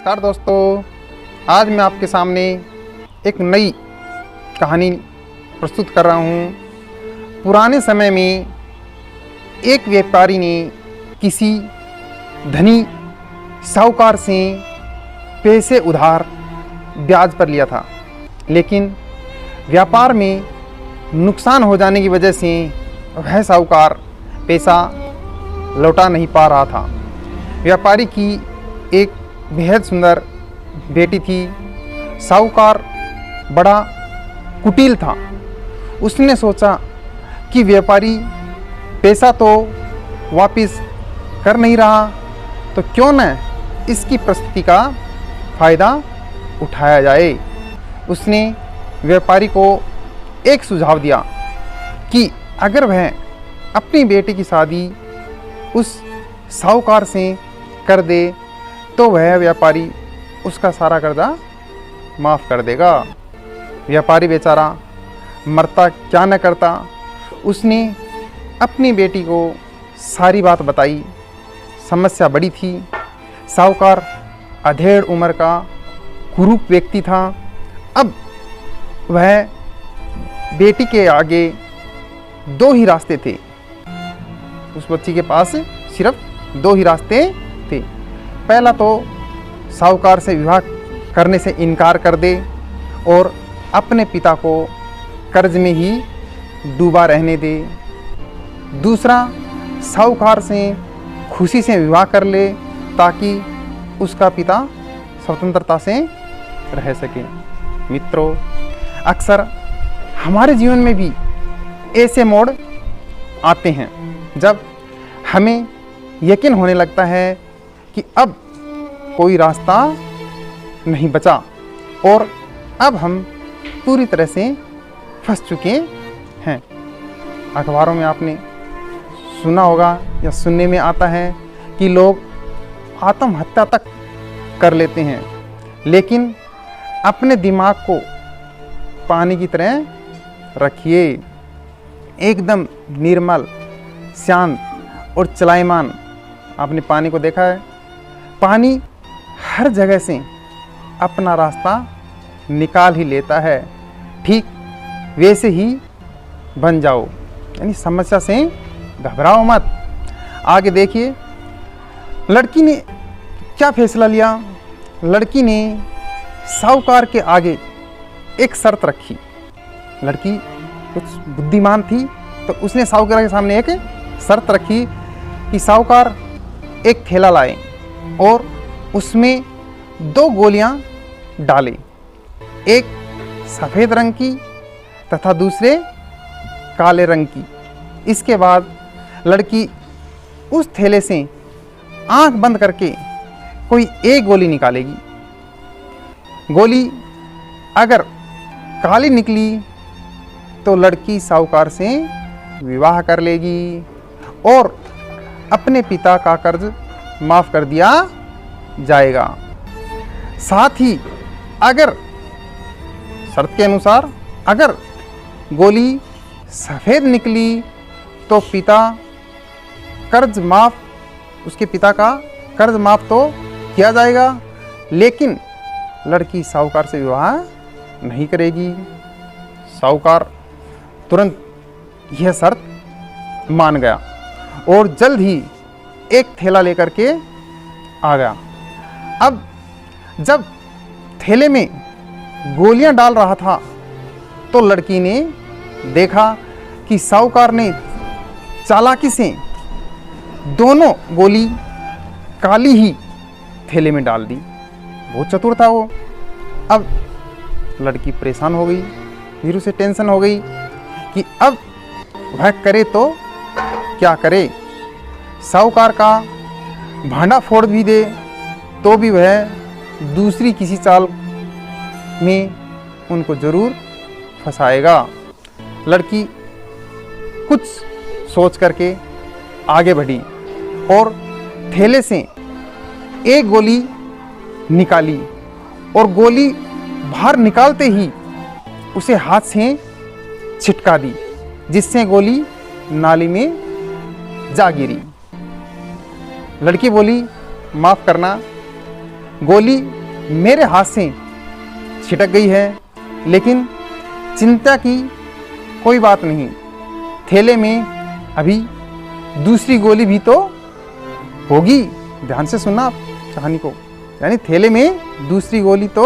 नमस्कार दोस्तों, आज मैं आपके सामने एक नई कहानी प्रस्तुत कर रहा हूँ। पुराने समय में एक व्यापारी ने किसी धनी साहूकार से पैसे उधार ब्याज पर लिया था, लेकिन व्यापार में नुकसान हो जाने की वजह से वह साहूकार पैसा लौटा नहीं पा रहा था। व्यापारी की एक बेहद सुंदर बेटी थी। साहूकार बड़ा कुटिल था। उसने सोचा कि व्यापारी पैसा तो वापस कर नहीं रहा, तो क्यों न इसकी परिस्थिति का फ़ायदा उठाया जाए। उसने व्यापारी को एक सुझाव दिया कि अगर वह अपनी बेटी की शादी उस साहूकार से कर दे तो वह व्यापारी उसका सारा कर्जा माफ़ कर देगा। व्यापारी बेचारा मरता क्या न करता। उसने अपनी बेटी को सारी बात बताई। समस्या बड़ी थी। साहूकार अधेड़ उम्र का कुरूप व्यक्ति था। अब वह बेटी के आगे दो ही रास्ते थे। उस बच्ची के पास सिर्फ दो ही रास्ते थे। पहला तो साहूकार से विवाह करने से इनकार कर दे और अपने पिता को कर्ज में ही डूबा रहने दे। दूसरा, साहूकार से खुशी से विवाह कर ले ताकि उसका पिता स्वतंत्रता से रह सके। मित्रों, अक्सर हमारे जीवन में भी ऐसे मोड़ आते हैं जब हमें यकीन होने लगता है कि अब कोई रास्ता नहीं बचा और अब हम पूरी तरह से फंस चुके हैं। अखबारों में आपने सुना होगा या सुनने में आता है कि लोग आत्महत्या तक कर लेते हैं, लेकिन अपने दिमाग को पानी की तरह रखिए। एकदम निर्मल, शांत और चलायमान। आपने पानी को देखा है? पानी हर जगह से अपना रास्ता निकाल ही लेता है। ठीक वैसे ही बन जाओ, यानी समस्या से घबराओ मत। आगे देखिए, लड़की ने क्या फैसला लिया। लड़की ने साहूकार के आगे एक शर्त रखी। लड़की कुछ बुद्धिमान थी, तो उसने साहूकार के सामने एक शर्त रखी कि साहूकार एक थैला लाए और उसमें दो गोलियां डाले, एक सफ़ेद रंग की तथा दूसरे काले रंग की। इसके बाद लड़की उस थैले से आंख बंद करके कोई एक गोली निकालेगी। गोली अगर काली निकली तो लड़की साहूकार से विवाह कर लेगी और अपने पिता का कर्ज माफ़ कर दिया जाएगा। साथ ही अगर शर्त के अनुसार अगर गोली सफ़ेद निकली तो पिता कर्ज माफ़, उसके पिता का कर्ज माफ़ तो किया जाएगा, लेकिन लड़की साहूकार से विवाह नहीं करेगी। साहूकार तुरंत यह शर्त मान गया और जल्द ही एक थैला लेकर के आ गया। अब जब थैले में गोलियां डाल रहा था तो लड़की ने देखा कि साहूकार ने चालाकी से दोनों गोली काली ही थैले में डाल दी। बहुत चतुर था वो। अब लड़की परेशान हो गई, फिर उसे टेंशन हो गई कि अब वह करे तो क्या करे। साहूकार का भांडा फोड़ भी दे तो भी वह दूसरी किसी चाल में उनको ज़रूर फंसाएगा। लड़की कुछ सोच करके आगे बढ़ी और थैले से एक गोली निकाली और गोली बाहर निकालते ही उसे हाथ से छिटका दी, जिससे गोली नाली में जा गिरी। लड़की बोली, माफ़ करना, गोली मेरे हाथ से छिटक गई है, लेकिन चिंता की कोई बात नहीं। थैले में अभी दूसरी गोली भी तो होगी। ध्यान से सुनना आप कहानी को, यानी थैले में दूसरी गोली तो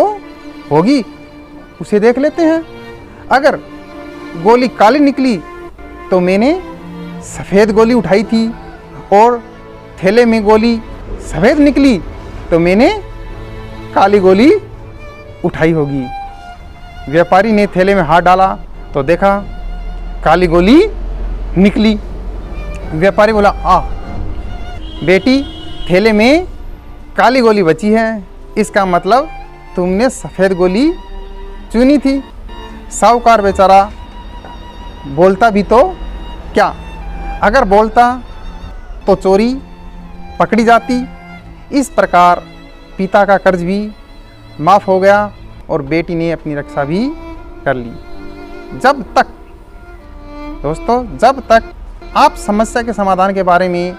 होगी, उसे देख लेते हैं। अगर गोली काली निकली तो मैंने सफ़ेद गोली उठाई थी, और थैले में गोली सफ़ेद निकली तो मैंने काली गोली उठाई होगी। व्यापारी ने थैले में हाथ डाला तो देखा काली गोली निकली। व्यापारी बोला, आ बेटी, थैले में काली गोली बची है, इसका मतलब तुमने सफ़ेद गोली चुनी थी। साहूकार बेचारा बोलता भी तो क्या, अगर बोलता तो चोरी पकड़ी जाती। इस प्रकार पिता का कर्ज भी माफ़ हो गया और बेटी ने अपनी रक्षा भी कर ली। जब तक दोस्तों, जब तक आप समस्या के समाधान के बारे में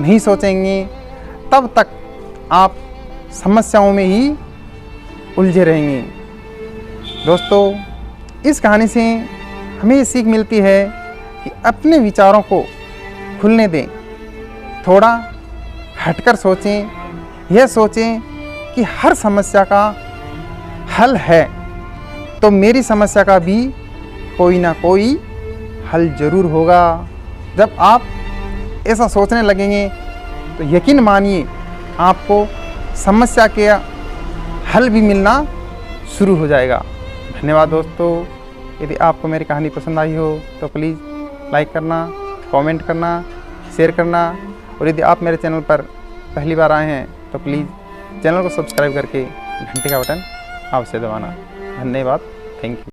नहीं सोचेंगे, तब तक आप समस्याओं में ही उलझे रहेंगे। दोस्तों, इस कहानी से हमें ये सीख मिलती है कि अपने विचारों को खुलने दें, थोड़ा हटकर सोचें। यह सोचें कि हर समस्या का हल है, तो मेरी समस्या का भी कोई ना कोई हल ज़रूर होगा। जब आप ऐसा सोचने लगेंगे तो यकीन मानिए आपको समस्या के हल भी मिलना शुरू हो जाएगा। धन्यवाद दोस्तों। यदि आपको मेरी कहानी पसंद आई हो तो प्लीज़ लाइक करना, कमेंट करना, शेयर करना, और यदि आप मेरे चैनल पर पहली बार आए हैं तो प्लीज़ चैनल को सब्सक्राइब करके घंटे का बटन अवश्य दबाना। धन्यवाद। Thank you.